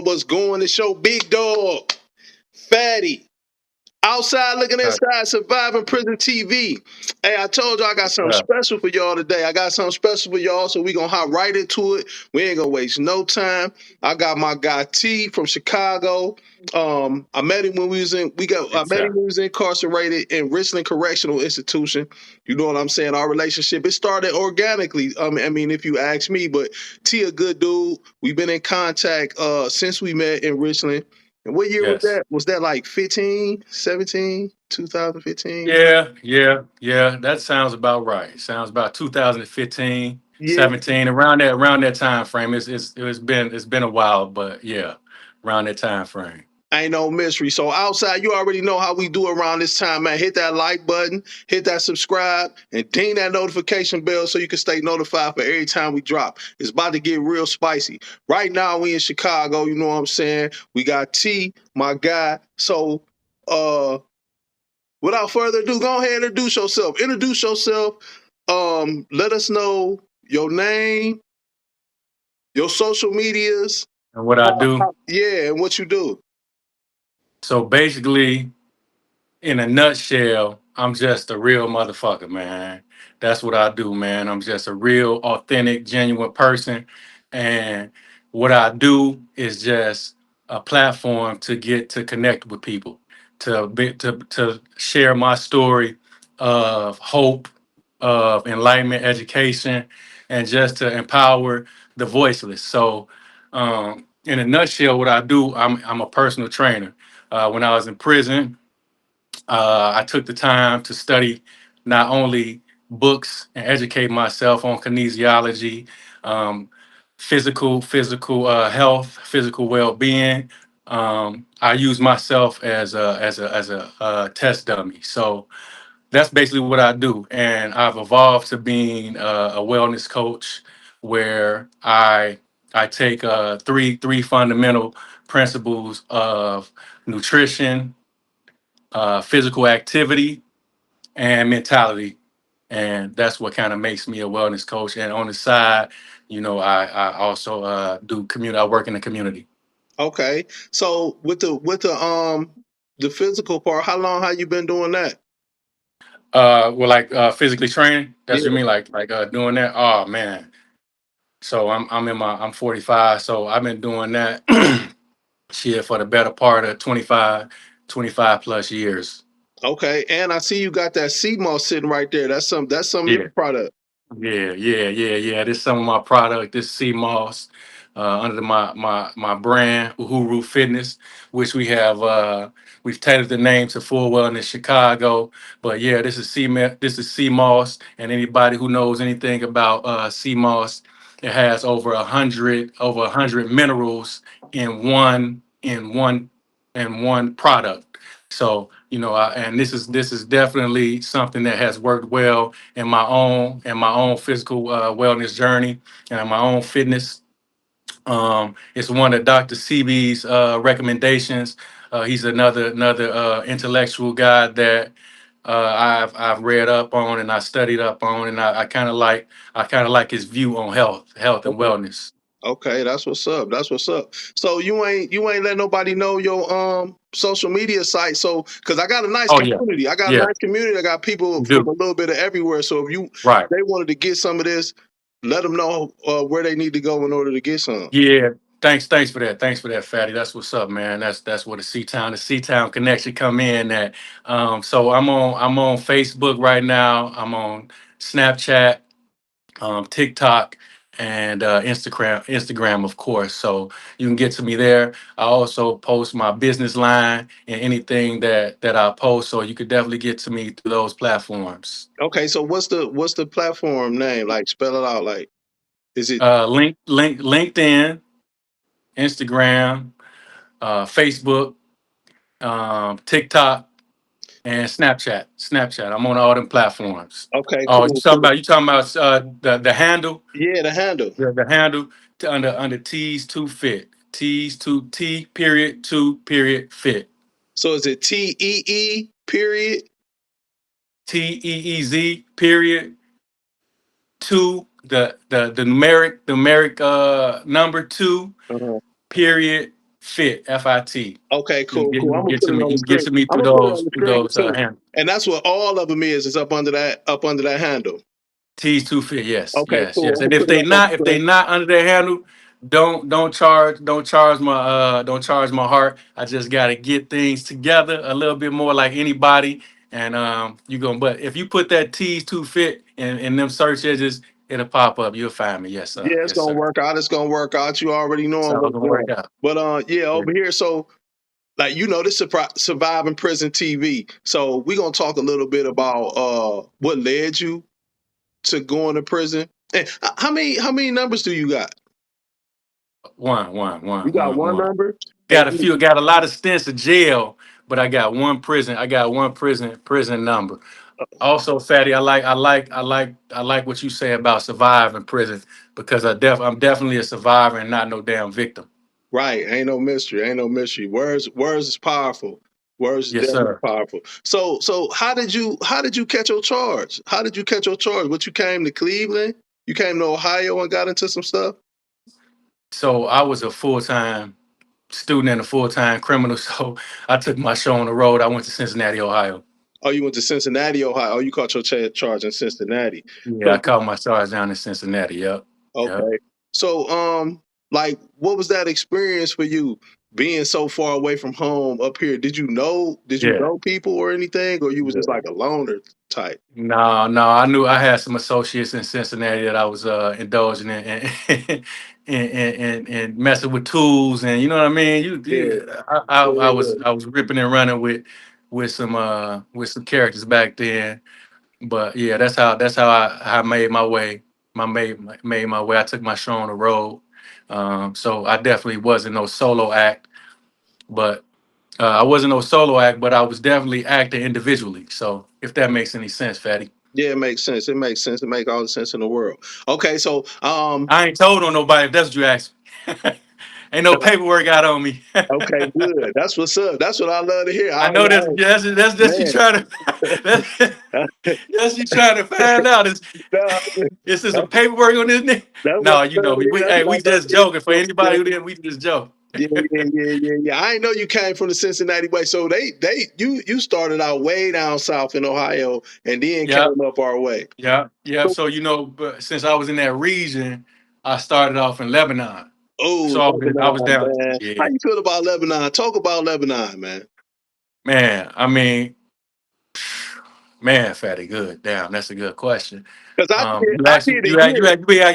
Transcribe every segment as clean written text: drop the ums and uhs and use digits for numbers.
on? What's going? It's your big dog, Fatty. Outside looking inside, surviving prison TV. Hey, I told y'all I got something special for y'all today. I got something special for y'all, so we gonna hop right into it. We ain't gonna waste no time. I got my guy T from Chicago. I met him when we was in I met him when we was incarcerated in Richland Correctional Institution. You know what I'm saying? Our relationship, it started organically. I mean, if you ask me, but T a good dude. We've been in contact since we met in Richland. And what year was that? Was that like 15, 17, 2015? Yeah. That sounds about right. Sounds about 2015, Yeah. 17, around that time frame. It's been a while, but yeah, around that time frame. Ain't no mystery. So outside, you already know how we do around this time, man. Hit that like button, hit that subscribe, and ding that notification bell so you can stay notified for every time we drop. It's about to get real spicy. Right now, we in Chicago, you know what I'm saying? We got T, my guy. So without further ado, go ahead and introduce yourself. Introduce yourself. Let us know your name, your social medias, And what I do. yeah, and what you do. So basically, in a nutshell, I'm just a real motherfucker, man. That's what I do, man. I'm just a real, authentic, genuine person. And what I do is just a platform to get to connect with people, to share my story of hope, of enlightenment, education, and just to empower the voiceless. So, in a nutshell, what I do, I'm a personal trainer. When I was in prison, I took the time to study not only books and educate myself on kinesiology, um, physical health, physical well-being. I use myself as a test dummy. So that's basically what I do, and I've evolved to being a wellness coach, where I take three fundamental principles of nutrition, physical activity, and mentality. And that's what kind of makes me a wellness coach. And on the side, I also do community. I work in the community. Okay. So with the physical part, how long have you been doing that? Well, like physically training. That's what you Yeah. mean, like doing that. Oh man. So I'm 45. So I've been doing that shit for the better part of 25 plus years. Okay. And I see you got that sea moss sitting right there. That's some of your Yeah. product. Yeah. This is some of my product. This sea moss under my brand Uhuru Fitness, which we've tailored the name to Full Wellness Chicago. But yeah, this is sea moss, and anybody who knows anything about sea moss, it has over a hundred minerals in one product. So and this is definitely something that has worked well in my own physical wellness journey and in my own fitness. It's one of Dr. CB's recommendations. He's another intellectual guy that I've read up on and I studied up on, and I kind of like his view on health and Okay. wellness. Okay, that's what's up. That's what's up. So you ain't let nobody know your social media site. So because I got a nice Oh yeah, community. I got a yeah, nice community. I got people you from do a little bit of everywhere. So if right. they wanted to get some of this, let them know where they need to go in order to get some. Yeah, thanks for that. Thanks for that, Fatty. That's what's up, man. That's where the C Town connection come in at. So I'm on Facebook right now. I'm on Snapchat, TikTok, and Instagram, of course. So you can get to me there. I also post my business line and anything that I post. So you could definitely get to me through those platforms. Okay, so what's the platform name? Like spell it out. Like is it LinkedIn, Instagram, Facebook, TikTok, and Snapchat. Snapchat. I'm on all them platforms. okay? Oh, Cool, cool. you talking about the handle? Yeah, the handle. The handle under T's two fit. T's two T period two period fit. So is it TEE period? TEEZ period two, the numeric number two Uh-huh. period Fit FIT. Okay, You can cool, get cool. you I'm can gonna get put to it me. on You the can get screen. to me I'm through gonna put it on the through screen those too. handles. And that's what all of them is up under that handle. T's two fit. Yes, Okay, yes, cool. yes. I'm gonna And if put it they up on the not if they screen. not under their handle, don't charge my heart. I just gotta get things together a little bit more like anybody. And you going but if you put that T's two fit in them search edges, it'll pop up. You'll find me. Yes, sir. Yeah, it's Yes, gonna sir. work out. It's gonna work out. You already It's know all what's gonna going. work out. But yeah, Yeah. over here, so like this surviving prison TV. So we gonna talk a little bit about what led you to going to prison. And how many numbers do you got? One, You got one one. number, and Got a few. Got a lot of stints of jail, but I got one prison. I got one prison number. Also, Fatty, I like what you say about surviving prison because I'm definitely a survivor and not no damn victim. right, ain't no mystery, ain't no mystery. Words is powerful. Words is Yes, definitely sir. powerful. So how did you catch your charge? How did you catch your charge? What, you came to Cleveland? You came to Ohio and got into some stuff? So I was a full time student and a full time criminal. So I took my show on the road. I went to Cincinnati, Ohio. Oh, you went to Cincinnati, Ohio. Oh, you caught your charge in Cincinnati. Yeah, So I caught my charge down in Cincinnati. Yep. Yep. okay. So like what was that experience for you being so far away from home up here? Did you know Yeah. people or anything, or you was just Yeah. like a loner type? No, no, I knew I had some associates in Cincinnati that I was indulging in and messing with tools and you know what I mean. Yeah, I was ripping and running with some characters back then. But yeah, that's how I made my way. Made my way. I took my show on the road. So I definitely wasn't no solo act, but I wasn't no solo act, but I was definitely acting individually. So if that makes any sense, Fatty. yeah, it makes sense. It makes sense. It makes all the sense in the world. Okay, so I ain't told on nobody if that's what you asked me. Ain't no paperwork out on me. okay, good. That's what's up. That's what I love to hear. I know that's you Man, trying to that's, that's you trying to find out. no, Is this a paperwork on this nigga? that's what No, I you love know to hear. we That's hey what we I love just to joking for hear. anybody who didn't we just joke. Yeah. I know you came from the Cincinnati way. So you started out way down south in Ohio and then Yeah, came up our way. yeah. So, So but since I was in that region, I started off in Lebanon. oh, So I was Lebanon, down. man. How Yeah, you feel about Lebanon? Talk about Lebanon, man. man. I mean, man, fatty, good. Damn, that's a good question. Because You I asked did a year.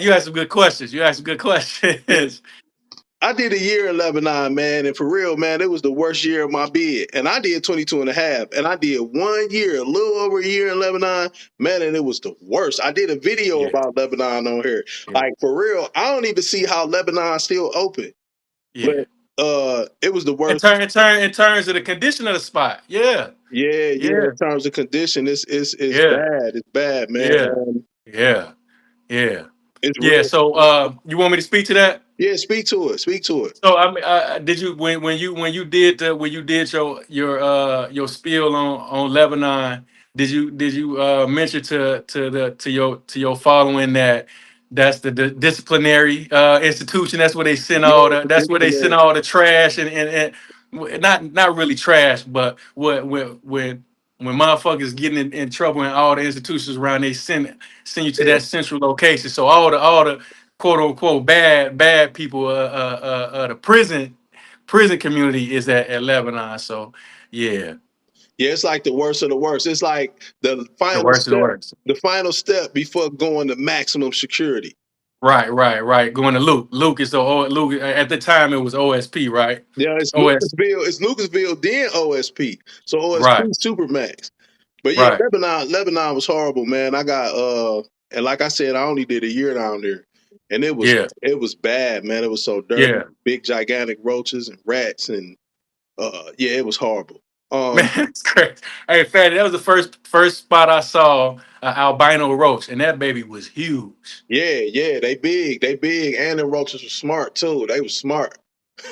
you asked some good questions. You asked some good questions. I did a year in Lebanon, man, and for real, man, it was the worst year of my bid. And I did 22 and a half, and I did 1 year, a little over a year in Lebanon, man, and it was the worst. I did a video Yeah, about Lebanon on here. yeah, Like, for real, I don't even see how Lebanon's still open. But yeah. it was the In worst. turn, in terms of the condition of the spot. Yeah, Yeah. yeah, In terms of condition, it's yeah, bad. It's bad, man. yeah, yeah, yeah, It's yeah. real. So, you want me to speak to that? Yeah, speak to it. Speak to it. So I mean, did you when you did your spiel on Lebanon? Did you mention to your following that that's the disciplinary institution? That's where they send Yeah, all it's the a that's where they send disciplinary. all the trash not really trash, but when motherfuckers getting in trouble in all the institutions around, they send you to Yeah. that central location. So all the quote unquote bad people the prison community is at Lebanon. So yeah, Yeah, it's like the worst of the worst. It's like the the final worst of the step, worst. the final step before going to maximum security. Right. Going to Luke. Luke is Luke at the time it was OSP, right? Yeah, it's OS. Lucasville. It's Lucasville, then OSP. So OSP Right, Supermax. But yeah, right. Lebanon was horrible, man. I got and like I said, I only did a year down there. And Yeah, it was bad, man. It was so dirty. yeah. Big gigantic roaches and rats and yeah, it was horrible. Man, it's crazy. Hey, Fatty, that was the first spot I saw albino roach, and that baby was huge. Yeah, they big, and the roaches were smart too. They were smart.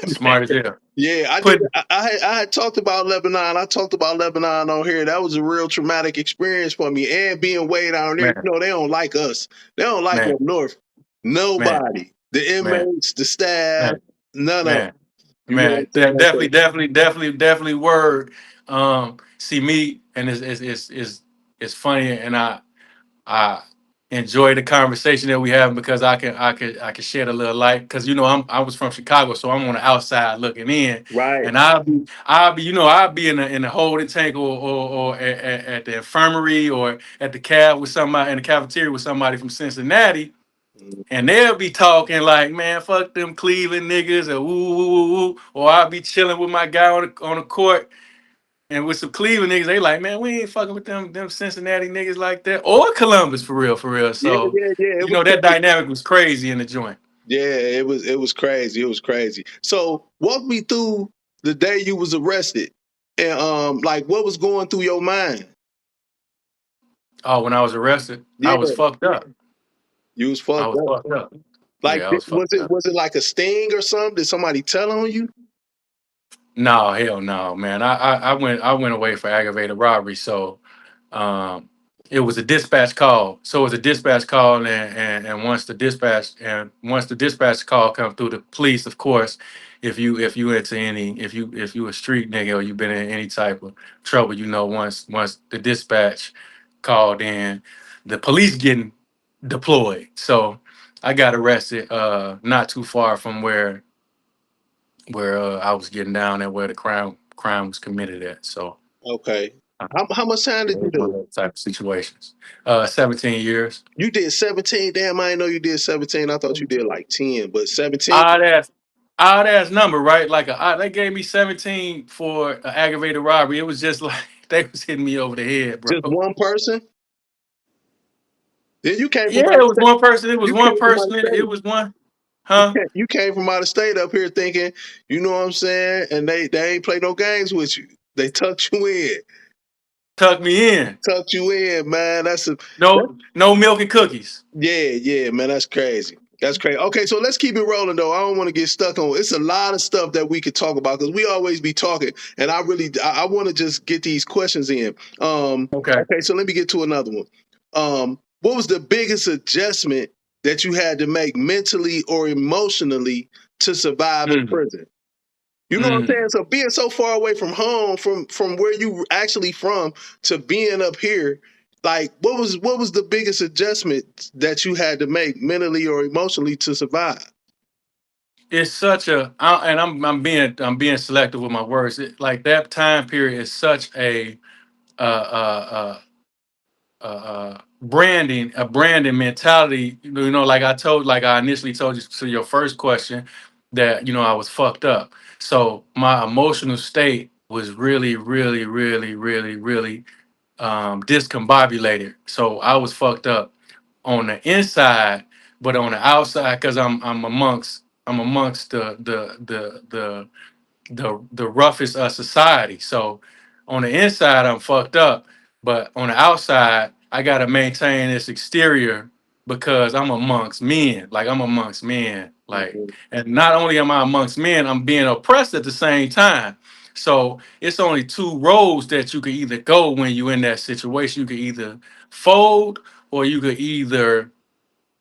Smart as hell. Yeah, I did. Put I had talked about Lebanon. I talked about Lebanon on here. That was a real traumatic experience for me. And being way down there, man, they don't like us. They don't like man, up north. man, Nobody. The man, inmates, the staff, man, none of man. them. You know what Man, I'm saying? So, definitely word. See me, and it's funny, and I enjoy the conversation that we have because I can shed a little light because I was from Chicago, so I'm on the outside looking in, right. and I'll be I'll be in the holding tank or at the infirmary or at the cab with somebody in the cafeteria with somebody from Cincinnati. And they'll be talking like, man, fuck them Cleveland niggas, or woo, woo, woo, woo. Or I'll be chilling with my guy on the court and with some Cleveland niggas. They like, man, we ain't fucking with them Cincinnati niggas like that. Or Columbus for real, for real. Yeah, So, yeah, yeah. It was that crazy. dynamic was crazy in the joint. Yeah, it was crazy. It was crazy. So walk me through the day you was arrested, and like what was going through your mind? Oh, when I was arrested, I Yeah, was fucked up. you was I fucked was up. fucked up. Like Yeah, I was was fucked it up. was it like a sting or something? Did somebody tell on you? No, hell no, man. I went away for aggravated robbery. So um it was a dispatch call. So it was a dispatch call, and once the dispatch call come through the police, of course, if you into any if you a street nigga or you been in any type of trouble, once the dispatch called in, the police getting deployed. So I got arrested not too far from where I was getting down at where the crime was committed at. So Okay. uh, How much time yeah, did it you was one do? of those type of situations. 17 years. You did 17. Damn, I didn't know you did 17. I thought you did like 10, but 17, Odd ass, odd ass number, right? They gave me 17 for an aggravated robbery. It was just like they was hitting me over the head, bro. just one person. Then you came from Yeah, out it of was state. one person. It was You one came from out of person. It state. was one, huh? You came from out of state up here thinking, you know what I'm saying, and they ain't play no games with you. They tucked you in, Tuck me in. tucked you in, man. That's No milk and cookies. yeah, yeah, man. That's crazy. That's crazy. Okay, so let's keep it rolling though. I don't want to get stuck on. It's a lot of stuff that we could talk about because we always be talking, and I want to just get these questions in. Okay. Okay, so let me get to another one. What was the biggest adjustment that you had to make mentally or emotionally to survive in Mm, prison? You know what I'm saying? mm. So being so far away from home, from where you actually from, to being up here, like what was the biggest adjustment that you had to make mentally or emotionally to survive? It's such and I'm being selective with my words. Like that time period is such a branding mentality. Like I initially told you to your first question, that I was fucked up. So my emotional state was really, really, really, really, really discombobulated. So I was fucked up on the inside, but on the outside, because I'm amongst the roughest of society. So on the inside, I'm fucked up, but on the outside, I gotta maintain this exterior because I'm amongst men. Like I'm amongst men. Like, Mhm. and not only am I amongst men, I'm being oppressed at the same time. So it's only two roads that you could either go when you're in that situation. You could either fold, or you could either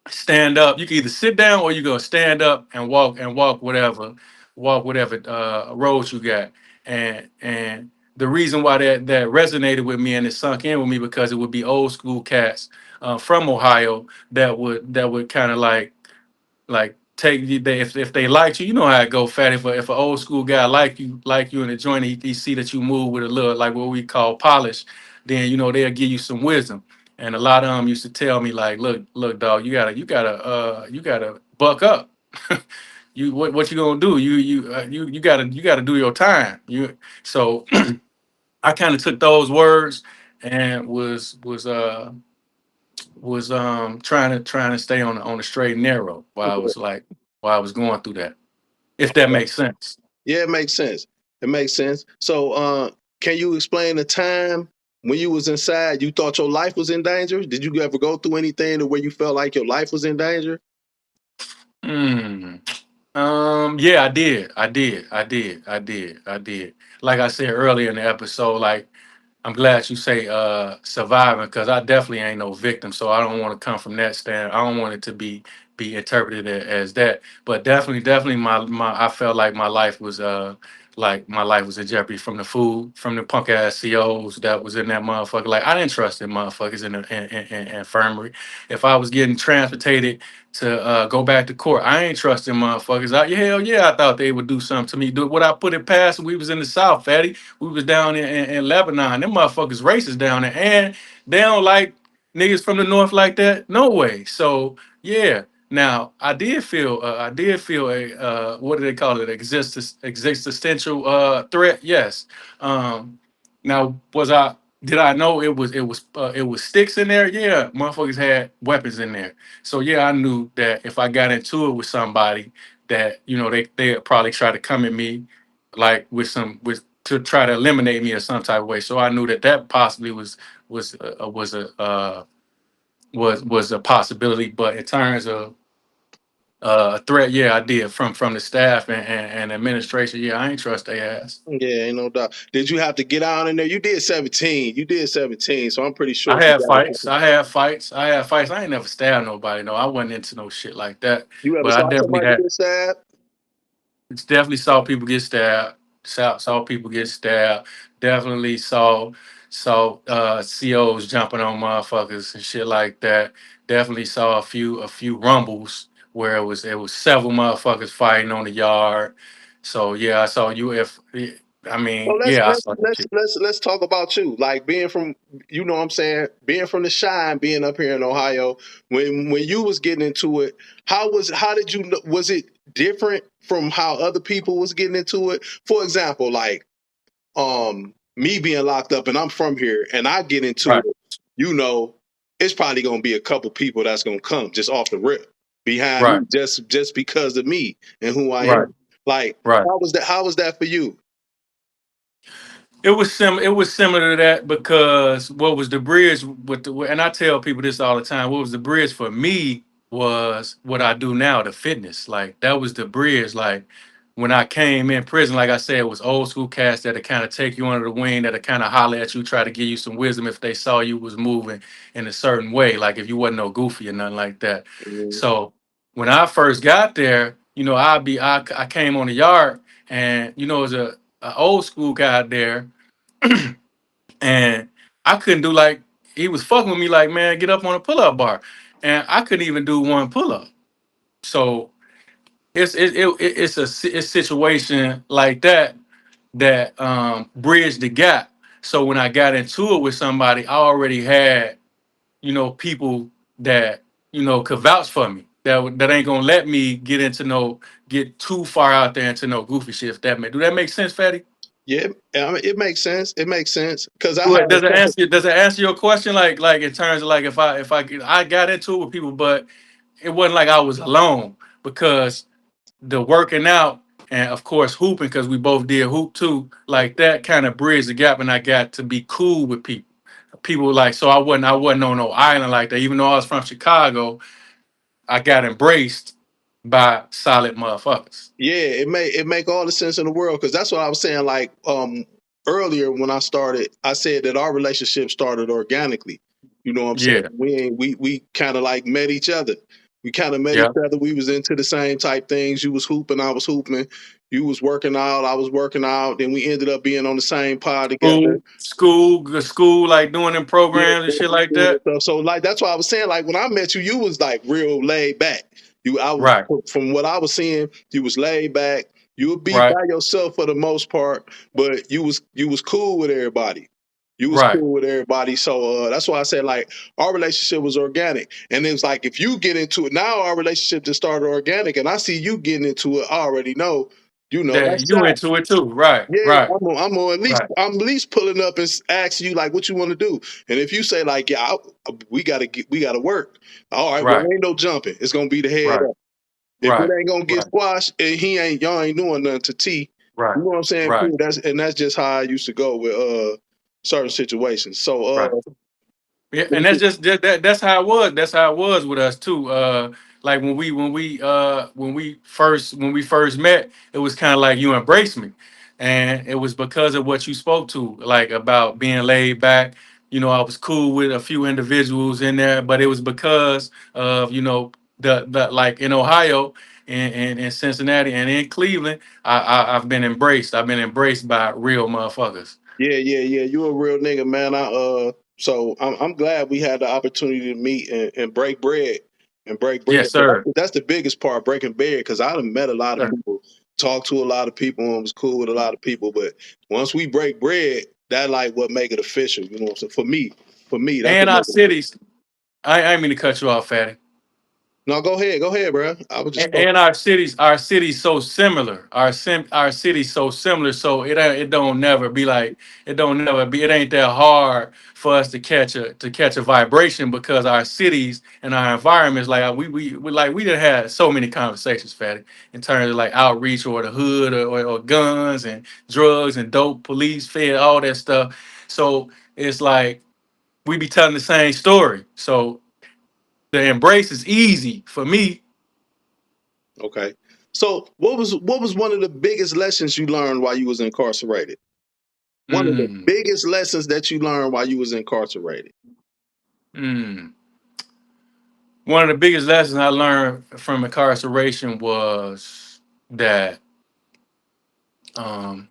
stand up. You can either sit down, or you go stand up and walk whatever roads you got. And the reason why that resonated with me and it sunk in with me, because it would be old school cats from Ohio that would kind of like take you they if they liked you, you know how it go, fat. If an old school guy like you in the joint, he see that you move with a little, like what we call polish, then they'll give you some wisdom. And a lot of them used to tell me like, look, dog, you gotta buck up. What you gonna do? You gotta do your time. So I kind of took those words and was trying to stay on the straight and narrow while I was going through that. If that makes sense. Yeah, it makes sense. It makes sense. So, can you explain the time when you was inside? You thought your life was in danger. Did you ever go through anything to where you felt like your life was in danger? Mm. Yeah, I did. I did. I did. I did. I did. Like I said earlier in the episode, like I'm glad you say surviving, because I definitely ain't no victim, so I don't want to come from that stand. I don't want it to be interpreted as that. But definitely my I felt like my life was in jeopardy from the food, from the punk ass COs that was in that motherfucker. Like I didn't trust them motherfuckers in the in infirmary. If I was getting transported to go back to court, I ain't trusting motherfuckers. Hell yeah, I thought they would do something to me. Do what I put it past. We was in the South, fatty. We was down in Lebanon. Them motherfuckers racist down there, and they don't like niggas from the north like that. No way. So yeah. Now I did feel a what do they call it? Existential threat. Yes. Um, now was I did I know it was sticks in there? Yeah, motherfuckers had weapons in there. So yeah, I knew that if I got into it with somebody, that they'd probably try to come at me like with to try to eliminate me in some type of way. So I knew that possibly was a possibility. But in terms of a threat, yeah, I did from the staff and administration. Yeah, I ain't trust their ass. Yeah, ain't no doubt. Did you have to get out in there? You did 17. You did 17, so I'm pretty sure I you had got a fights. couple. I had fights. I had fights. I ain't never stabbed nobody. No, I wasn't into no shit like that. You ever But I saw definitely somebody had get stabbed? definitely saw people get stabbed. Saw people get stabbed. Definitely saw COs jumping on motherfuckers and shit like that. Definitely saw a few rumbles where it was several motherfuckers fighting on the yard. So yeah, I saw you. If I So mean, let's yeah, I let's saw that let's shit. let's let's talk about you. Like being from, you know what I'm saying, being from the shine, being up here in Ohio. When you was getting into it, how did you was it different from how other people was getting into it? For example, like me being locked up and I'm from here and I get into Right, it, you know, it's probably gonna be a couple people that's gonna come just off the rip behind right, me just because of me and who I right, am. Like right. how was that for you? It was similar to that, because what was the bridge and I tell people this all the time. What was the bridge for me was what I do now, the fitness. Like that was the bridge. Like when I came in prison, like I said, it was old school cats that'll kind of take you under the wing, that'll kind of holler at you, try to give you some wisdom if they saw you was moving in a certain way, like if you wasn't no goofy or nothing like that. Mhm. So when I first got there, I came on the yard, and as a old school guy there, and I couldn't do, like, he was fucking with me like, man, get up on a pull-up bar, and I couldn't even do one pull-up. So it's a situation like that bridged the gap. So when I got into it with somebody, I already had people that could vouch for me, that ain't gonna let me get too far out there into no goofy shit. If that do that make sense, Fatty? Yeah, I mean, it makes sense. It makes sense because I had What, a couple. does it answer your question? Like in terms of, like, if I got into it with people, but it wasn't like I was alone, because the working out and of course hooping, because we both did hoop too. Like that kind of bridged the gap, and I got to be cool with people. People, like, so I wasn't on no island like that. Even though I was from Chicago, I got embraced by solid motherfuckers. Yeah, it make all the sense in the world because that's what I was saying. Like earlier when I started, I said that our relationship started organically. You know what I'm saying? Yeah, We kind of like met each other. We kind of met each yeah. other. We was into the same type things. You was hooping, I was hooping. You was working out, I was working out. Then we ended up being on the same pod together. School, like doing them Yeah, programs and shit like that. so like that's why I was saying, like when I met you, you was like real laid back. Right, From what I was seeing, you was laid back. You would be right, by yourself for the most part, but you was cool with everybody. You was right. cool with everybody. So that's why I said like our relationship was organic. And it was like if you get into it now, our relationship just started organic, and I see you getting into it. I already know. That's That you into it too. Right, yeah, right, I'm at least right, pulling up and asking you like what you want to do, and if you say like yeah, we gotta work. All right, well right, ain't no jumping. It's gonna be the head right, up. If it right, ain't gonna get right, squashed, and y'all ain't doing nothing to T. right, You know what I'm saying? right, Period. That's just how I used to go with certain situations. So right. Yeah, and that's how it was. That's how it was with us too. Like when we first met, it was kind of like you embraced me. And it was because of what you spoke to, like about being laid back. I was cool with a few individuals in there, but it was because of, the like in Ohio and in Cincinnati and in Cleveland, I've been embraced. I've been embraced by real motherfuckers. Yeah. You a real nigga, man. So I'm glad we had the opportunity to meet and break bread and break bread. Yes, But sir. that's the biggest part, breaking bread, because I done met a lot of Sir. people, talked to a lot of people, and was cool with a lot of people. But once we break bread, that like what make it official. You know what I'm saying? For me, that's And what our make it official. cities. I ain't mean to cut you off, Fatty. No, go ahead, bro. I was just And our cities so similar. Our cities so similar. So it don't never be like it ain't that hard for us to catch a vibration because our cities and our environments like we done had so many conversations, Fatty, in terms of like outreach or the hood or guns and drugs and dope, police, fed, all that stuff. So it's like we be telling the same story. So the embrace is easy for me. okay. So what was one of the biggest lessons you learned while you was incarcerated? One of the Mm. biggest lessons that you learned while you was incarcerated. Mm. One of the biggest lessons I learned from incarceration was that um,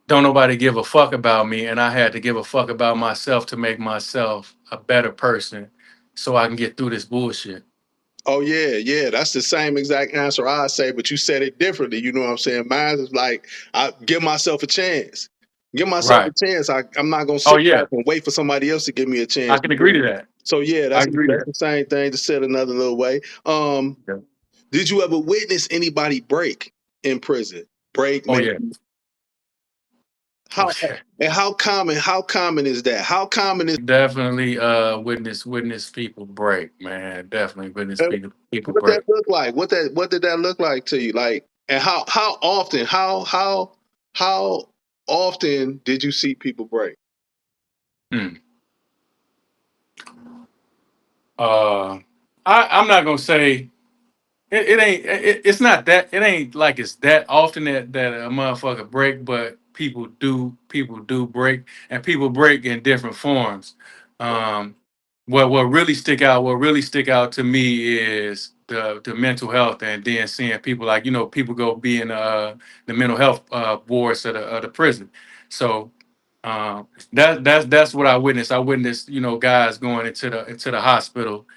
don't nobody give a fuck about me, and I had to give a fuck about myself to make myself a better person, so I can get through this bullshit. Oh yeah. That's the same exact answer I say, but you said it differently. You know what I'm saying? Mine is like I give myself a chance. Give myself Right? a chance. I'm not gonna Oh sit back yeah, and wait for somebody else to give me a I chance. can agree to that. So yeah, I that's agree to that's that. the same thing. Just said another little way. Yeah. Did you ever witness anybody break in prison? Break, Oh maybe yeah. Oh how yeah. and how common is that? How common is Definitely witness people break, man. Definitely witness and people what that break. look like? What did that look like to you? Like, and how often how often did you see people break? Hmm. Uh, I'm not gonna say it's not that it ain't like it's that often that a motherfucker break, but people do break, and people break in different forms. Um, what really stick out to me is the mental health, and then seeing people like people go be in the mental health boards of the prison. So that's what I witnessed. I witnessed guys going into the hospital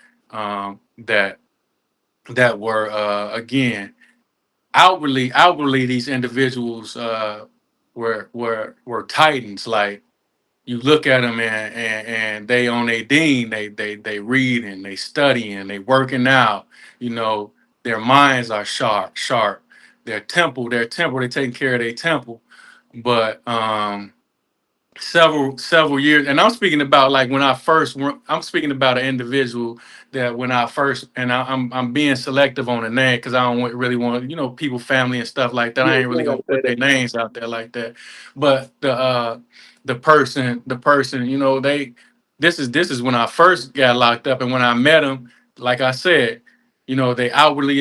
that were again outwardly these individuals were titans. Like you look at them and they on their dean, they reading, they studying, they working out. you know their minds are sharp. Their temple, they taking care of their temple. But several years, and I'm speaking about like when I'm speaking about an individual that when I first, and I'm being selective on the name because I don't really want people, family and stuff like that. Yeah, I you ain't really don't gonna gotta say put that. their names out there like that. But the person they this is when I first got locked up, and when I met them, like I said, they outwardly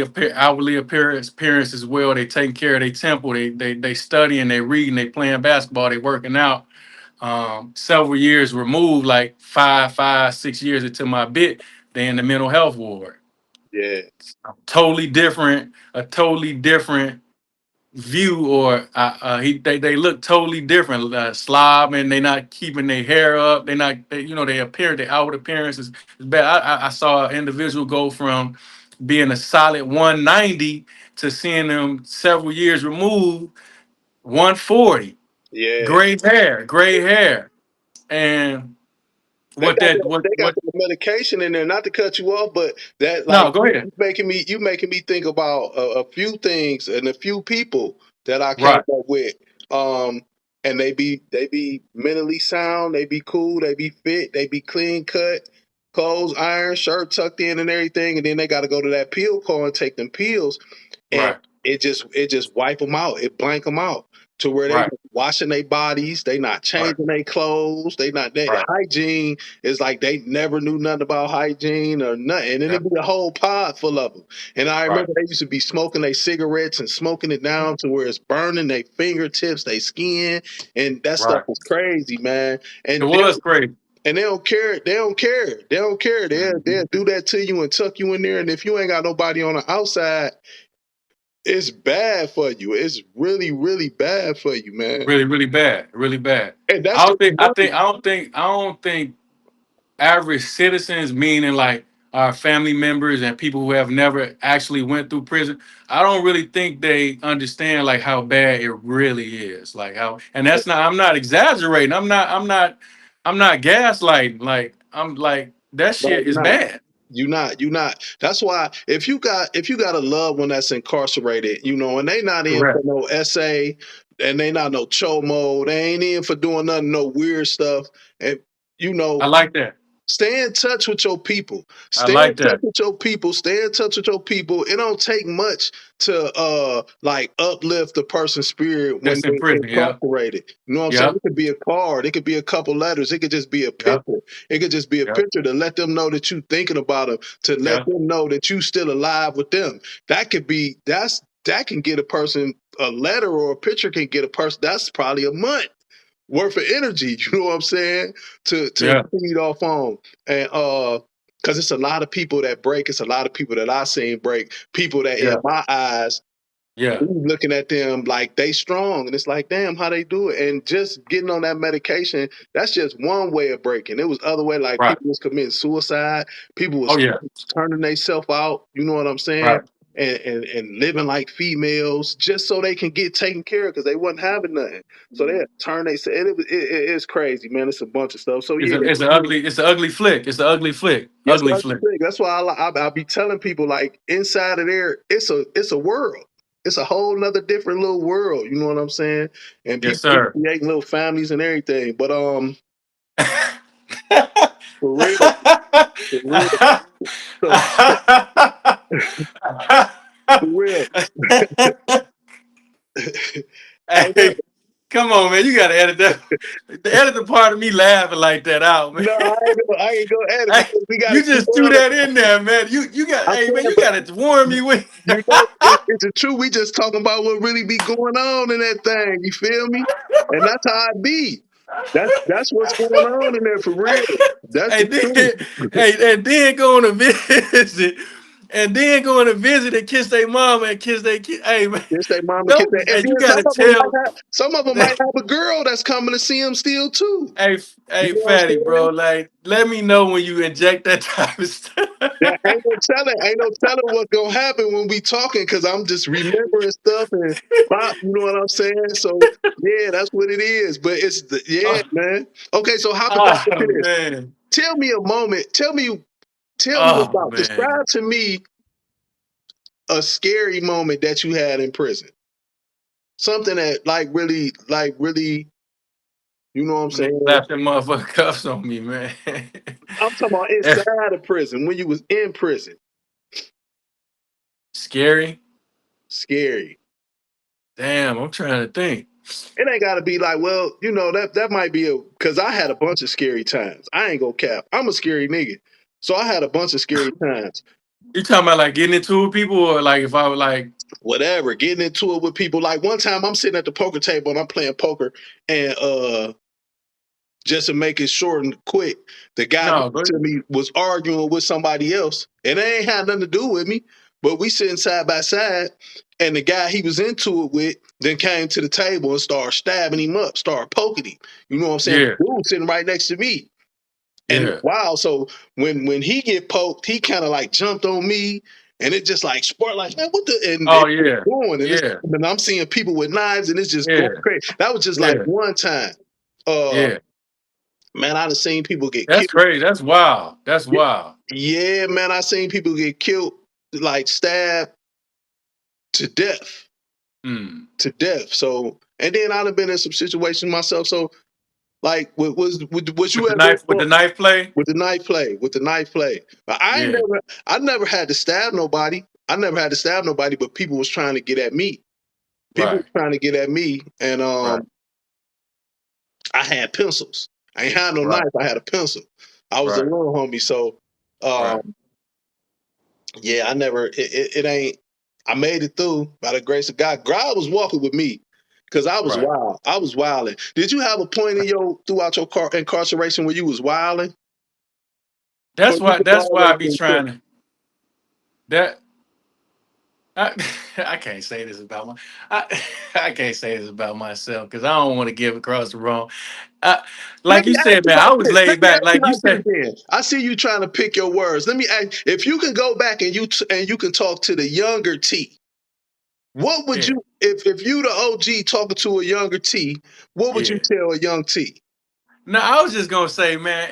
appearance as well. They taking care of their temple. They studying, they reading, they playing basketball, they working out. Several years removed, like 6 years into my bit, they in the mental health ward. Yeah, A totally different view, or they look totally different. Slob, and they not keeping their hair up. Their outward appearance is bad. I saw an individual go from being a solid 190 to seeing them several years removed 140, yeah. gray hair. And They what got that that, what they got what the medication in there. Not to cut you off, but that like no, go ahead. you making me think about a few things and a few people that I came Right. up with. Um, and they be mentally sound. They be cool. They be fit. They be clean cut, clothes iron, shirt tucked in, and everything. And then they got to go to that pill car and take them pills, and Right. it just wipe them out. It blank them out. to where they Right. not washing their bodies, they not Right. changing their clothes, they not their Right. hygiene is like they never knew nothing about hygiene or nothing. And Yeah. it'd be a whole pod full of them. And I Right. remember they used to be smoking their cigarettes and smoking it down to where it's burning their fingertips, their skin, and that stuff Right. is crazy, man. It And was crazy. they don't care. They don't care. They don't care. They'll Mhm. do that to you and tuck you in there. And if you ain't got nobody on the outside, it's bad for you. It's really, really bad for you, man. Really, really bad. Really bad. And that's I don't just think. I one. think. I don't think. I don't think average citizens, meaning like our family members and people who have never actually went through prison, I don't really think they understand like how bad it really is. Like how, and that's not. I'm not exaggerating. I'm not gaslighting. Like I'm like that No, shit you're is not. bad. You're not. You're not. That's why if you got a loved one that's incarcerated, you know, and they not in for Correct. no essay, and they not no chomo, they ain't in for doing nothing, no weird stuff, and you I know, like that. stay in touch with your people. I Stay in like touch that. with your people. Stay in touch with your people. It don't take much to like uplift a person's spirit when That's in they prison. Yeah. incarcerated. You know what I'm saying? Yeah. It could be a card, it could be a couple letters, it could just be a Yeah. picture. It could just be a Yeah. picture to let them know that you thinking about them, to let Yeah. them know that you still alive with them. That can get a person a letter or a picture can get a person that's probably a month worth of energy, you know what I'm saying? To Yeah. feed off on. And because it's a lot of people that break, it's a lot of people that I seen break, people that in Yeah. my eyes Yeah. looking at them like they strong, and it's like, damn, how they do it. And just getting on that medication, that's just one way of breaking. It was other way, like Right. people was committing suicide, people Oh was yeah. turning themselves out, you know what I'm saying? Right. And living like females just so they can get taken care of because they wasn't having nothing. So they had to turn they said it's crazy, man. It's a bunch of stuff. So It's yeah, a it's an ugly it's an ugly flick. It's an ugly flick. yes, Ugly that's the flick. thing. That's why I be telling people like inside of there, it's a world. It's a whole nother different little world. You know what I'm saying? And Yes, people be sir. creating little families and everything. But for real, for real. So for real. Hey, look, Hey, come on, man. You gotta edit that. Edit the part of me laughing like that out, man. no, I ain't gonna add it Hey, because we got to you keep just threw on. that in there, man. You got I'm hey man, saying, you but gotta warm me with you know, it's the truth. We just talking about what really be going on in that thing. You feel me? And that's how I be. That's what's going on in there for real. That's the and then truth. hey, and then going to visit. And then going to visit and kiss their mama and kiss their kid. Hey man, Yes, they mama kiss don't that. And and you then gotta tell some of them might have a girl that's coming to see them still too. hey, You hey, know what I'm fatty, bro. saying? Like, let me know when you inject that type of stuff. There ain't no telling what's gonna happen when we talking because I'm just remembering stuff and you know what I'm saying? So yeah, that's what it is. But yeah, oh, man. Okay, so hypothetical oh, this. man. Tell me a moment. Tell me Oh about man. describe to me a scary moment that you had in prison. Something that like really, you know what I'm When they saying? slapped them motherfucking cuffs on me, man. I'm talking about inside of prison, when you was in prison. Scary. Scary. Damn, I'm trying to think. It ain't gotta be like, well, you know, that might be cause I had a bunch of scary times. I ain't gonna cap. I'm a scary nigga. So I had a bunch of scary times. You talking about like getting into it with people or like if I was like Whatever, getting into it with people. Like one time I'm sitting at the poker table and I'm playing poker and just to make it short and quick, the guy no, next but to me was arguing with somebody else. And it ain't had nothing to do with me, but we sitting side by side. And the guy he was into it with then came to the table and started stabbing him up, started poking him. You know what I'm saying? yeah, The dude sitting right next to me. And it's yeah. wild. So when he get poked, he kind of like jumped on me. And it just like sparked like, man, what the and Oh it's just yeah. going Yeah. and I'm seeing people with knives and it's just going Yeah. crazy. That was just like Yeah. one time. Uh Yeah. Man, I done seen people get That's killed. crazy. That's wild. That's wild. Yeah, man, I seen people get killed, like stabbed to death, Mm. to death. So, and then I've been in some situations myself. So, like, was you ever With the knife play? with the knife play, with the knife play? Yeah. I never had to stab nobody. I never had to stab nobody, but people was trying to get at me. People Right. were trying to get at me, and Right. I had pencils. I ain't had no Right. knife. I had a pencil. I was a Right. little homie, so Right. um, yeah, I never. It ain't. I made it through by the grace of God. God was walking with me because I was Right. wild. I was wilding. Did you have a point in your throughout your incarceration where you was wilding? Or you was That's why always I be in trying check? to that I, I can't say this about I, I can't say this about myself because I don't want to give across the wrong. I, Let like me you ask said, you man, I like was this. Let laid me back. ask you Like you like this. said, Then I see you trying to pick your words. Let me ask if you can go back and and you can talk to the younger T. What would yeah, you if you the OG talking to a younger T? What would you yeah. tell a young T? No, I was just gonna say, man.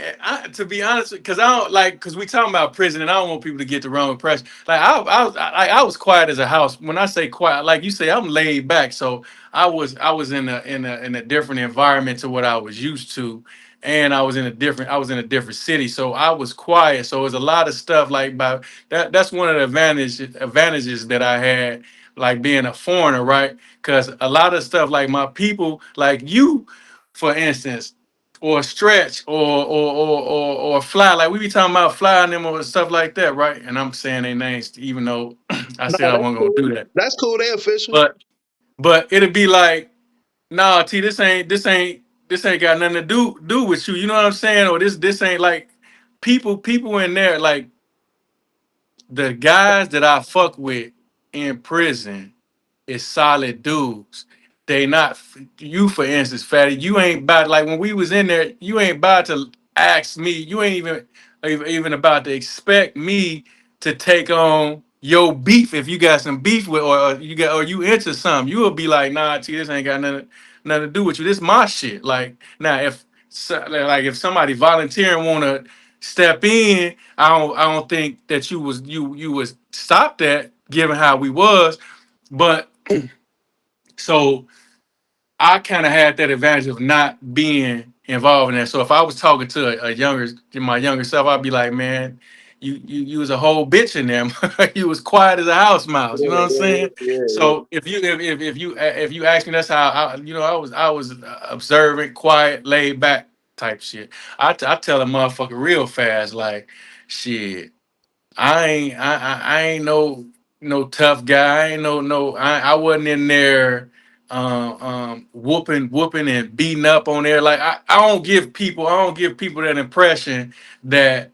To be honest, because I don't like because we talking about prison, and I don't want people to get the wrong impression. Like I was quiet as a house. When I say quiet, like you say, I'm laid back. So I was in a different environment to what I was used to, and I was in a different city. So I was quiet. So it was a lot of stuff like by that. That's one of the advantages that I had, like being a foreigner, right? Because a lot of stuff, like my people, like you, for instance or stretch or fly. Like we be talking about flying them or stuff like that, right? And I'm saying their names even though I No, said I that's wasn't gonna cool. do that. That's cool. They official. But it'd be like, nah, T, this ain't got nothing to do with you. You know what I'm saying? Or this ain't like people in there, like the guys that I fuck with in prison is solid dudes. They not you, for instance, fatty. You ain't about like when we was in there. You ain't about to ask me. You ain't even about to expect me to take on your beef if you got some beef with or you into something. You will be like, nah, T, this ain't got nothing to do with you. This my shit. Like now, like if somebody volunteering want to step in, I don't think that you was stop that given how we was, but so I kind of had that advantage of not being involved in that. So if I was talking to my younger self, I'd be like, man, you was a whole bitch in there. You was quiet as a house mouse. You know Yeah, what I'm yeah, saying? yeah, yeah. So if you ask me, that's how I was observant, quiet, laid back type shit. I tell a motherfucker real fast like, shit. I ain't no tough guy. I ain't I wasn't in there whooping and beating up on there. Like I don't give people that impression that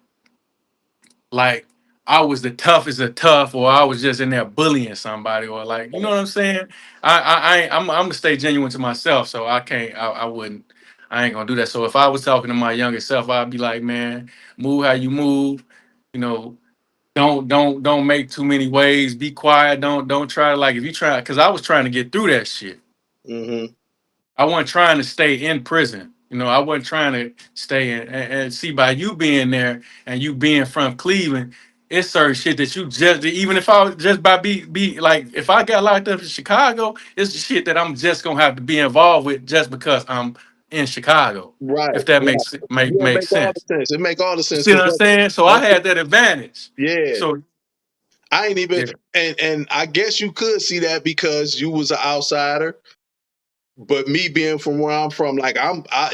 like I was the toughest of tough or I was just in there bullying somebody or like you know what I'm saying. I'm gonna stay genuine to myself, so I can't I wouldn't I ain't gonna do that. So if I was talking to my younger self, I'd be like, man, move how you move, you know, don't make too many waves. Be quiet. Don't try to like if you try because I was trying to get through that shit. Mm-hmm. I wasn't trying to stay in prison. You know, I wasn't trying to stay in and see by you being there and you being from Cleveland, it's certain shit that you just even if I was just by be like if I got locked up in Chicago, it's the shit that I'm just gonna have to be involved with just because I'm in Chicago. Right, If that right. Yeah, it makes make all the sense. sense. It make all the You sense see what because I'm saying? So I had that advantage. yeah, So I ain't even yeah, and I guess you could see that because you was an outsider. But me being from where I'm from, like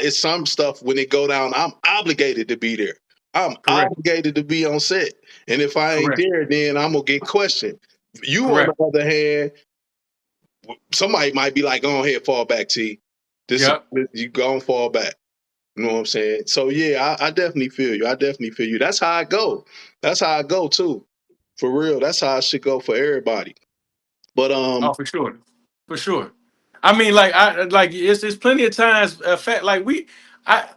it's some stuff when it go down, I'm obligated to be there. I'm correct. obligated to be on set, and if I ain't Correct. there, then I'm gonna get questioned. You, on the Correct. other hand, somebody might be like, "Go ahead, fall back, T. This Yep. you go and fall back." You know what I'm saying? So yeah, I definitely feel you. I definitely feel you. That's how I go. That's how I go too. For real. That's how I should go for everybody. But Oh, for sure. For sure. I mean, like I like it's plenty of times fact like I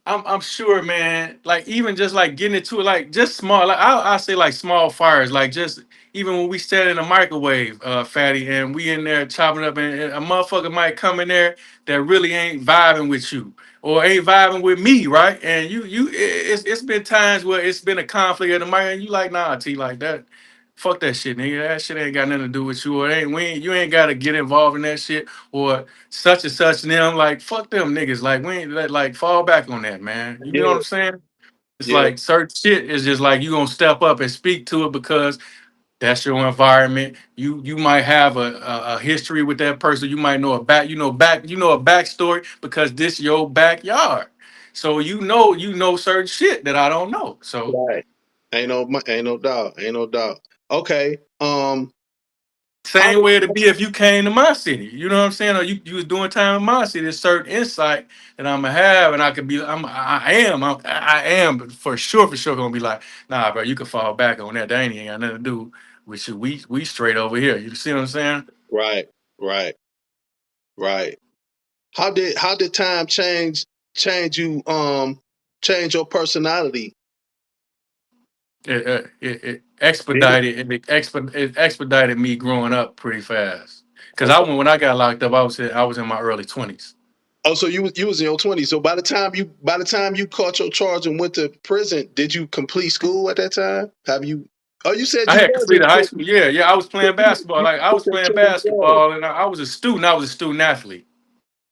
I'm sure, man. Like even just like getting into it, like just small. Like I say, like small fires. Like just even when we stand in the microwave, fatty, and we in there chopping up, and a motherfucker might come in there that really ain't vibing with you or ain't vibing with me, right? And it's been times where it's been a conflict in the mic, and you like, nah, T, like that. Fuck that shit, nigga. That shit ain't got nothing to do with you. Or you ain't got to get involved in that shit. Or such and such and them. Like, fuck them niggas. Like, we ain't like fall back on that, man. You know what yeah, I'm saying? It's yeah, like certain shit is just like you gonna step up and speak to it because That's your environment. You might have a history with that person. You might know a backstory because this your backyard. So you know certain shit that I don't know. So Right. Ain't no doubt. Ain't no doubt. Okay. How same way it'd be if you came to my city. You know what I'm saying? Or you was doing time in my city. There's certain insight that I'm gonna have, and I could be. I am for sure gonna be like, nah, bro. You can fall back on that. That ain't got nothing to do with you. We straight over here. You see what I'm saying? right, right, right. How did time change you change your personality? It Did it? it expedited me growing up pretty fast. Cause I Okay. when I got locked up, I was in my early 20s. Oh, so you was in your 20s. So by the time you caught your charge and went to prison, did you complete school at that time? Have you? Oh, you said I you had was in completed high prison. school. Yeah, yeah. I was So playing you basketball. you Like I put was that playing charge down. basketball, and I was a student. I was a student athlete.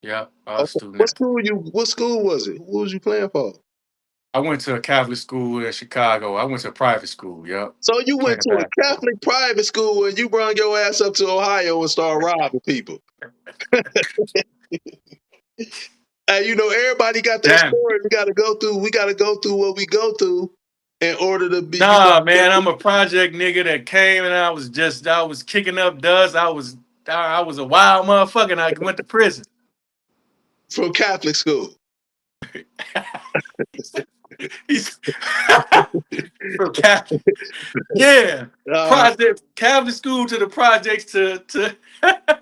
Yeah, I was a Okay. student What athlete. school you? What school was it? What was you playing for? I went to a Catholic school in Chicago. I went to a private school. Yep, So you went playing to a basketball. Catholic private school and you brought your ass up to Ohio and started robbing people. And everybody got their Damn. story. We got to go through. We got to go through what we go through in order to be. Nah, man. I'm a project nigga that came and I was kicking up dust. I was a wild motherfucker. And I went to prison. From Catholic school. He's from Catholic. Yeah. Uh, Project Catholic school to the projects to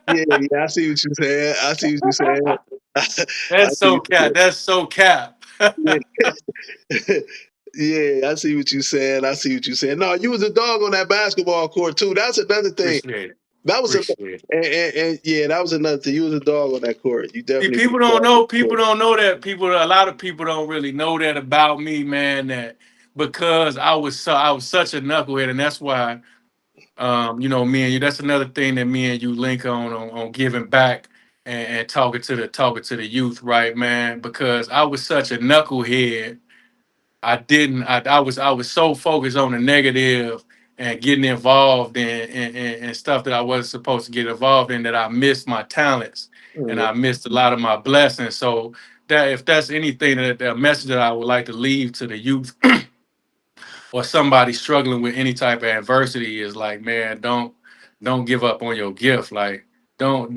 yeah, yeah. I see what you're saying. I see what you're saying. I That's see so what you're cap. That's so cap. saying. Yeah. Yeah, I see what you're saying. I see what you're saying. No, you was a dog on that basketball court too. That's another thing. Appreciate it. That was a Appreciate it. and yeah, that was another thing. You was a dog on that court. You See, definitely was people a don't dog on know. the People don't know that. A lot of people don't really know that about me, man. That because I was such a knucklehead, and that's why, me and you. That's another thing that me and you link on giving back and talking to the youth, right, man? Because I was such a knucklehead. I didn't. I was so focused on the negative and getting involved in stuff that I wasn't supposed to get involved in that I missed my talents and court. I missed a lot of my blessings. So that if that's anything that message that I would like to leave to the youth or somebody struggling with any type of adversity is like, man, don't give up on your gift. Like don't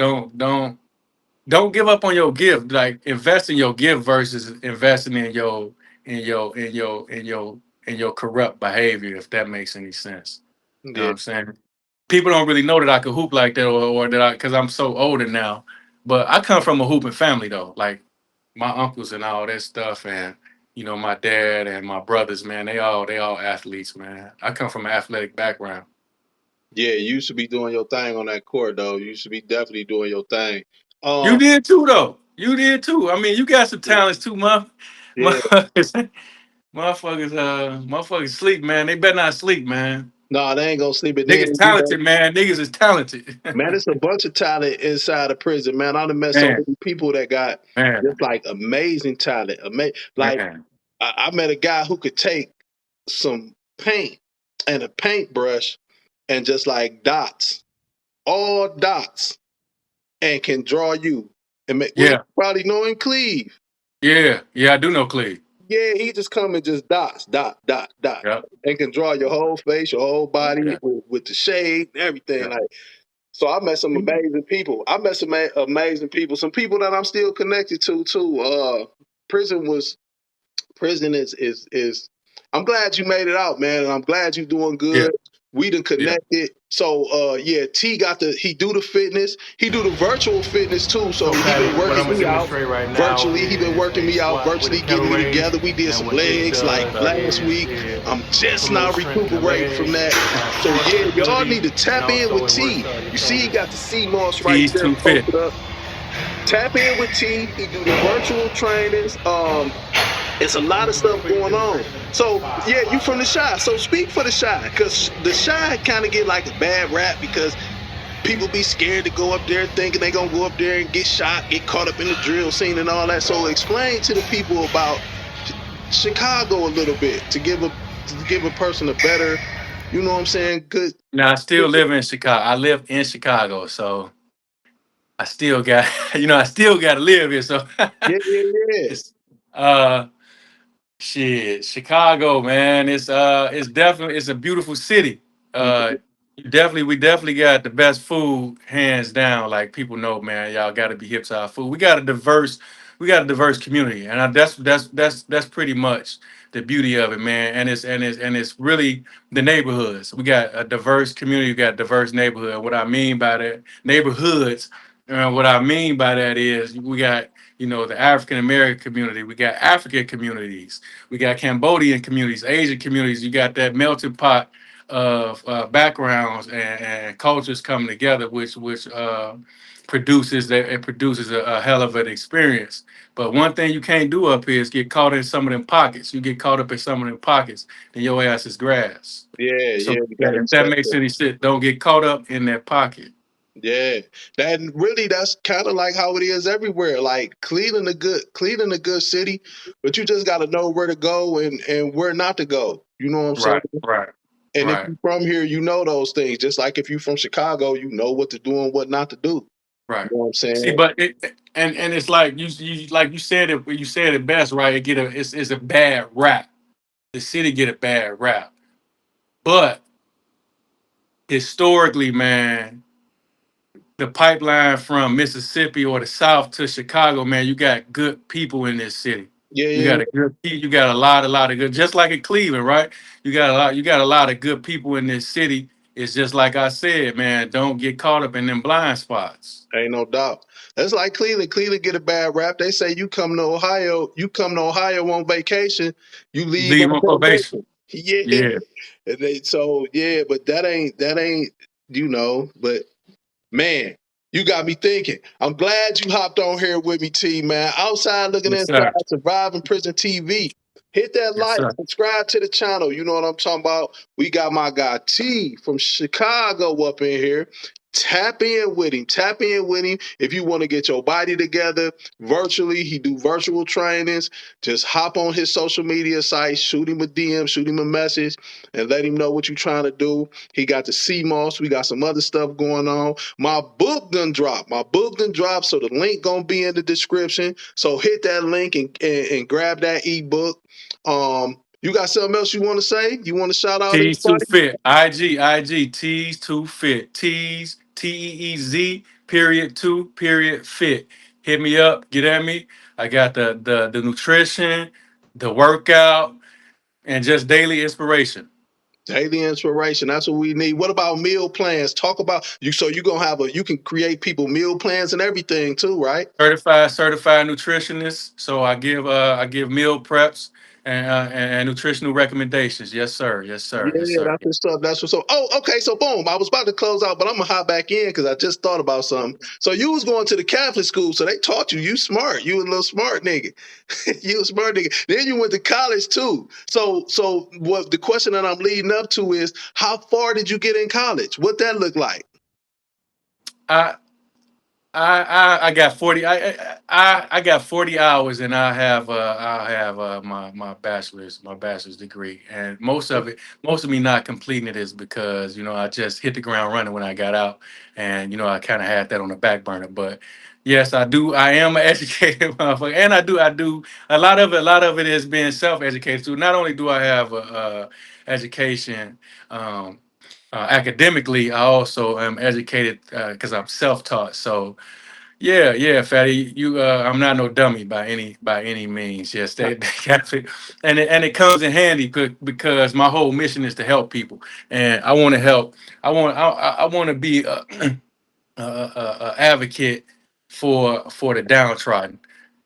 don't give up on your gift. Like invest in your gift versus investing in your corrupt behavior, if that makes any sense. You know what Yeah, I'm saying? People don't really know that I could hoop like that or that I because I'm so older now. But I come from a hooping family though. Like my uncles and all that stuff and my dad and my brothers, man, they all athletes, man. I come from an athletic background. yeah. You should be doing your thing on that court, though. You should be definitely doing your thing. You Um, did too though. You did too. I mean, you got some talents too, yeah. motherfuckers. Motherfuckers sleep, man. They better not sleep, man. No, they ain't gonna sleep it. Niggas Then talented, man. Niggas is talented. man, it's a bunch of talent inside of prison, man. I done met so Man, many people that got man, just like amazing talent. Like man. I met a guy who could take some paint and a paintbrush and just like dots, all dots, and can draw you. And make, well, you Yeah, probably know him, Cleve. yeah, yeah. I do know Clay. Yeah, he just come and just dots, dot, dot, dot, Yep, and can draw your whole face, your whole body yeah, with the shade and everything. yeah. Like, so I met some amazing people. I met some amazing people. Some people that I'm still connected to too. Prison was prison is I'm glad you made it out, man, and I'm glad you're doing Yeah, good. We done yeah. connected. So yeah, he do the fitness. He do the virtual fitness too. So, So he Patty, been what I'm working gonna me out demonstrate right now virtually. He been is working a me out squat with a virtually, kettle getting me raise. together. We did And some what this legs like does last week. is I'm just now promote strength in the recuperating from legs, that. So core yeah, y'all stability, need to and tap in also with it works T. your You see, he shoulders. got the C moss right He's there too fit. posted up. Tap in with T. He do the virtual trainings. It's a lot of stuff going on. So yeah, you from the Shy. So speak for the Shy, because the Shy kind of get like a bad rap because people be scared to go up there thinking they gonna go up there and get shot, get caught up in the drill scene and all that. So explain to the people about Chicago a little bit to give a person a better You know what I'm saying? Good. Now I still live in Chicago. I live in Chicago, so I still got I still got to live here. So Yeah, yeah, yeah. it's uh shit, Chicago, man. It's definitely it's a beautiful city. Uh, we definitely got the best food, hands down. Like people know, man. Y'all got to be hip to our food. We got a diverse community, and that's pretty much the beauty of it, man. And it's really the neighborhoods. We got a diverse community. We got diverse neighborhood. What I mean by that, neighborhoods. What I mean by that is we got the African American community. We got African communities. We got Cambodian communities, Asian communities. You got that melting pot of backgrounds and cultures coming together, which produces a hell of an experience. But one thing you can't do up here is get caught in some of them pockets. You get caught up in some of them pockets, then your ass is grass. Yeah, So yeah, you yeah, gotta if that respect makes that. any sense, don't get caught up in that pocket. Yeah, that really that's kind of like how it is everywhere. Like Cleveland a good city, but you just got to know where to go and where not to go. You know what I'm saying? Right, right, And if right. you're from here, you know those things. Just like if you're from Chicago, you know what to do and what not to do. You Right. know what I'm See, saying? but and it's like you said it best, right? It's a bad rap. The city get a bad rap. But historically, man, the pipeline from Mississippi or the South to Chicago, man, you got good people in this city. Yeah, You yeah, got you got a lot of good, just like in Cleveland, right? You got a lot of good people in this city. It's just like I said, man, don't get caught up in them blind spots. ain't no doubt. That's like Cleveland. Cleveland get a bad rap. They say you come to Ohio on vacation, you leave Leave on on probation. probation. Yeah. Yeah. And yeah, but that ain't but man, you got me thinking. I'm glad you hopped on here with me, T man. Outside looking Yes, inside sir. Surviving Prison TV. Hit that Yes, like, sir. subscribe to the channel. You know what I'm talking about? We got my guy T from Chicago up in here. Tap in with him. Tap in with him. If you want to get your body together virtually, he do virtual trainings. Just hop on his social media sites, shoot him a DM, shoot him a message, and let him know what you're trying to do. He got the CMOS. We got some other stuff going on. My book done dropped. My book done dropped, so the link gonna be in the description. So hit that link and grab that ebook. You got something else you want to say? You want to shout out T's too anybody? fit. IG. T's too fit. T's TEEZ period two period fit. Hit me up. Get at me. I got the nutrition, the workout, and just daily inspiration. Daily inspiration. That's what we need. What about meal plans? Talk about you. So you gonna have you can create people meal plans and everything too, right? Certified nutritionist. So I give meal preps and nutritional recommendations. Yes, sir. Yes, Yeah, sir. Yes, sir. that's what's up. That's what's up. Oh, okay. So boom, I was about to close out, but I'm gonna hop back in because I just thought about something. So you was going to the Catholic school, so they taught you. You smart. You a little smart nigga. You a smart nigga. Then you went to college too. So what the question that I'm leading up to is how far did you get in college? What that look like? I I got 40. I got 40 hours, and I have my bachelor's degree, and most of me not completing it is because I just hit the ground running when I got out, and I kind of had that on the back burner. But yes, I do. I am an educated motherfucker, and I do a lot of it. A lot of it is being self educated too. Not only do I have a education. Academically, I also am educated because I'm self-taught. So yeah, fatty. I'm not no dummy by any means. Yes, they got it, and it comes in handy because my whole mission is to help people, and I want to help. I want to be a advocate for the downtrodden.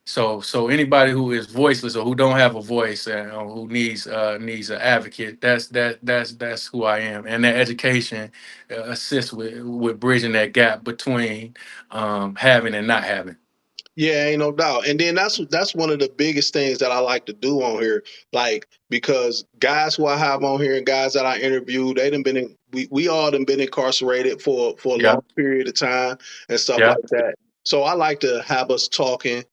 So anybody who is voiceless or who don't have a voice and who needs an advocate, that's who I am. And that education assists with bridging that gap between having and not having. Yeah, ain't no doubt. And then that's one of the biggest things that I like to do on here. Like because guys who I have on here and guys that I interview, they done been we all done been incarcerated for a Yeah, long period of time and stuff yeah, like that. So I like to have us talking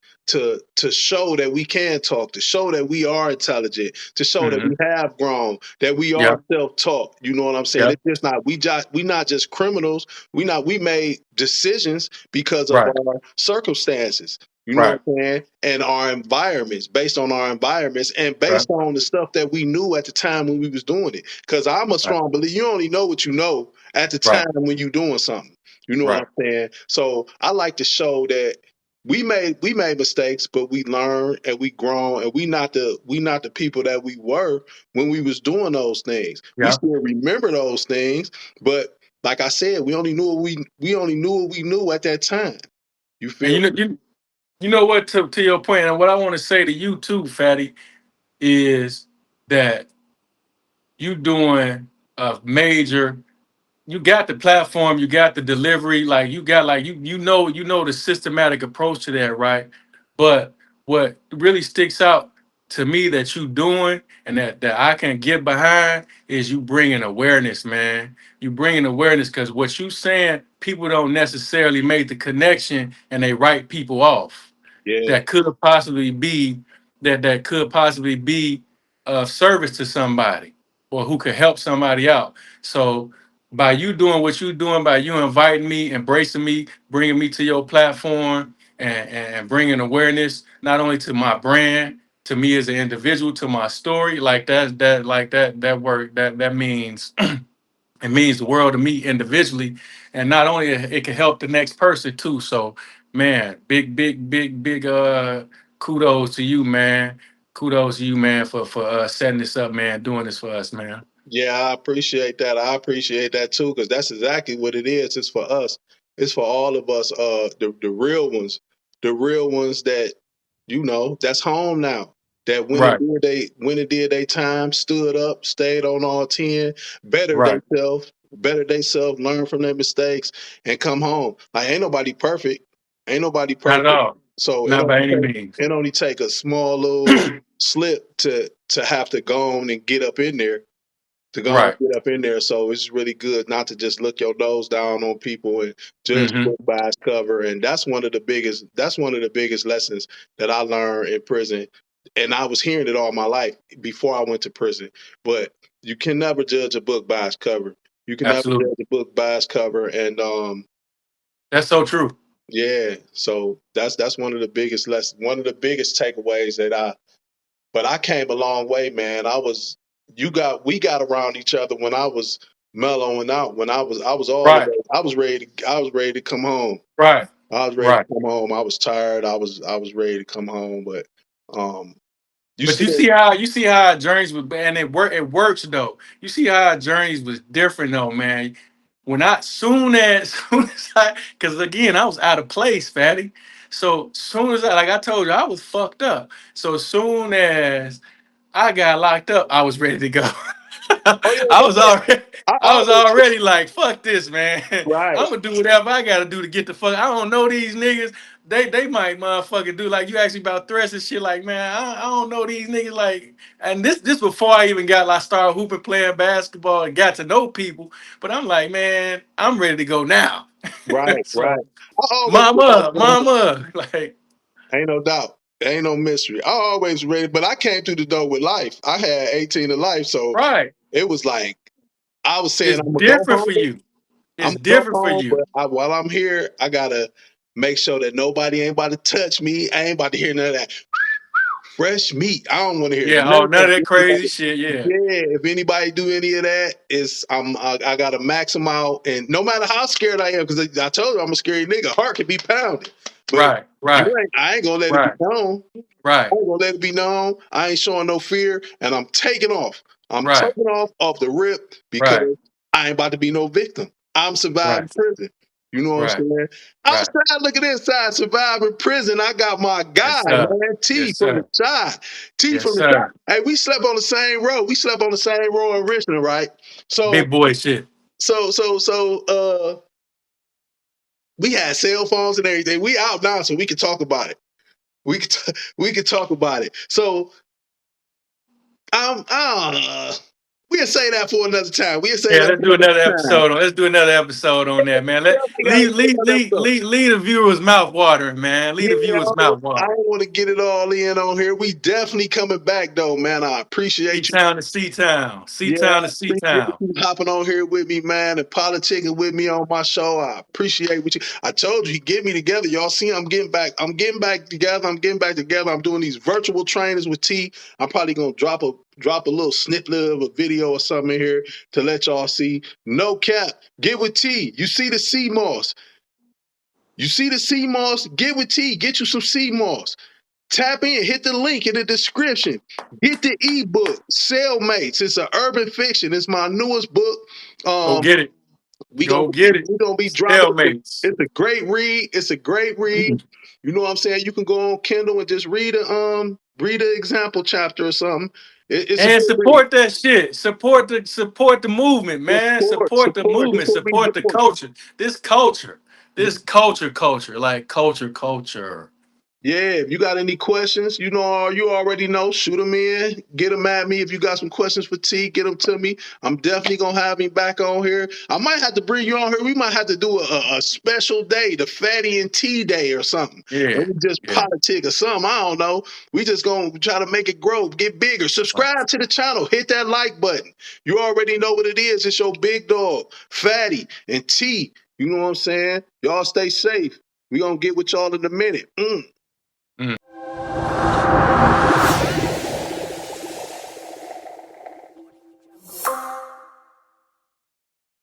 to show that we can talk, to show that we are intelligent, to show that we Hmm. have grown, that we Yeah. are self-taught. You know what I'm saying? Yeah. It's just not we not just criminals. We made decisions because of Right. our circumstances. You know Right. what I'm saying? And our environments, based on our environments and Right. based on the stuff that we knew at the time when we was doing it. Because I'm a Right. strong believer. You only know what you know at the Right. time when you're doing something. You know what Right. I'm saying? So I like to show that we made mistakes, but we learned and we grown, and we not the people that we were when we was doing those things. We Yeah. still remember those things, but like I said, we only knew what we knew at that time. You And feel me? you know what, to your point, and what I want to say to you too, Fatty, is that you doing a major, you got the platform, you got the delivery, like you got like you know the systematic approach to that, right? But what really sticks out to me that you doing and that I can get behind is you bringing awareness, man. You bringing awareness because what you saying, people don't necessarily make the connection and they write people off Yeah, that could possibly be that could possibly be of service to somebody or who could help somebody out. So by you doing what you're doing, by you inviting me, embracing me, bringing me to your platform, and bringing awareness not only to my brand, to me as an individual, to my story, like that work that means it means the world to me individually, and not only it can help the next person too. So, man, big kudos to you, man. Kudos to you, man, for setting this up, man, doing this for us, man. yeah, I appreciate that. I appreciate that too, because that's exactly what it is. It's for us. It's for all of us. The real ones that that's home now. That Right, when it did they time, stood up, stayed on all 10, right. better they self, learn from their mistakes, and come home. Like ain't nobody perfect. Ain't nobody Not at perfect. all. So Not by any means. it only take a small little slip to have to go on and get up in there to go and Right. get up in there. So it's really good not to just look your nose down on people and judge Hmm. book by its cover. And that's one of the biggest lessons that I learned in prison. And I was hearing it all my life before I went to prison. But you can never judge a book by its cover. You can never Absolutely. judge a book by its cover. And That's so true. yeah, so that's one of the biggest lessons, one of the biggest takeaways that I but I came a long way, man. We got around each other when I was mellowing out. When I was all the Right. way. I was ready to come home. Right. I was ready to Right. come home. I was tired. I was ready to come home. But um, you But still you see how our journeys was, and it works though. You see how our journeys was different though, man. When I soon as I, because again I was out of place, fatty. So soon as I, like I told you, I was fucked up. So soon as I got locked up, I was ready to go. oh yeah, I was already I I was always already like, fuck this, man. right, I'm gonna do whatever I gotta do to get the fuck. I don't know these niggas. They might motherfucking do like you asked me about threats and shit. Like, man, I don't know these niggas. Like, and this before I even got like started hooping, playing basketball, and got to know people. But I'm like, man, I'm ready to go now. right, right. So, I always mama, like, ain't no doubt. Ain't no mystery. I always ready, but I came through the door with life. I had 18 of life, so right. it was like I was saying It's I'm gonna go different for home. you. I'm It's gonna go different for home, you. but while I'm here, I gotta make sure that nobody ain't about to touch me. I ain't about to hear none of that fresh meat. I don't want to hear Yeah. none Oh, of none of that that. crazy shit. Yeah. Yeah, if anybody do any of that, I gotta max them out, and no matter how scared I am, because I told you I'm a scary nigga. Heart can be pounded, but Right. Right. I ain't gonna let it be Right. known. Right. I ain't gonna let it be known. I ain't showing no fear, and I'm taking off. I'm Right. taking off the rip because Right. I ain't about to be no victim. I'm surviving Right. prison. You know what I'm Right. saying? Right. Outside looking inside, surviving prison. I got my guy, Yes, sir. man. T Yes, from the sir. side. T Yes, from the side. sir. Hey, we slept on the same road. We slept on the same road in Richmond, right? Big So, boy shit. we had cell phones and everything. We out now, so we can talk about it. We could talk about it. So I'm We'll say that for another time. We'll say Yeah, that let's for do another another time. episode on. Let's do another episode on that, man. Let Definitely gotta do another episode. lead the viewers mouth watering, man. Lead Yeah, the viewers mouth I watering. don't want to get it all in on here. We definitely coming back though, man. I C appreciate you. town to C town, C Yeah, town I to C appreciate town. you hopping on here with me, man, and politicking with me on my show. I appreciate what you. I told you, get me together. Y'all see, I'm getting back. I'm getting back together. I'm getting back together. I'm doing these virtual trainings with T. I'm probably gonna drop a little snippet of a video or something in here to let y'all see. No cap. Get with T. You see the CMOS. You see the CMOS. Get with T. Get you some CMOS. Tap in, hit the link in the description. Get the ebook, Cellmates. It's an urban fiction. It's my newest book. Go Um, get it. we gonna Go get it. we gonna be dropping. Stalemate. It's a great read. It's a great read. You know what I'm saying? You can go on Kindle and just read an example chapter or something. It's a And good read. support that shit. Support the movement, man. Support the Support. This movement. what we Support the doing. culture. This culture. This culture. Like culture. Yeah, if you got any questions, you already know, shoot them in, get them at me. If you got some questions for T, get them to me. I'm definitely going to have him back on here. I might have to bring you on here. We might have to do a special day, the Fatty and T Day or something. And Yeah. we just Yeah. politic or something. I don't know. We just going to try to make it grow, get bigger. Subscribe to the channel. Hit that like button. You already know what it is. It's your big dog, Fatty and T. You know what I'm saying? Y'all stay safe. We going to get with y'all in a minute. Mm.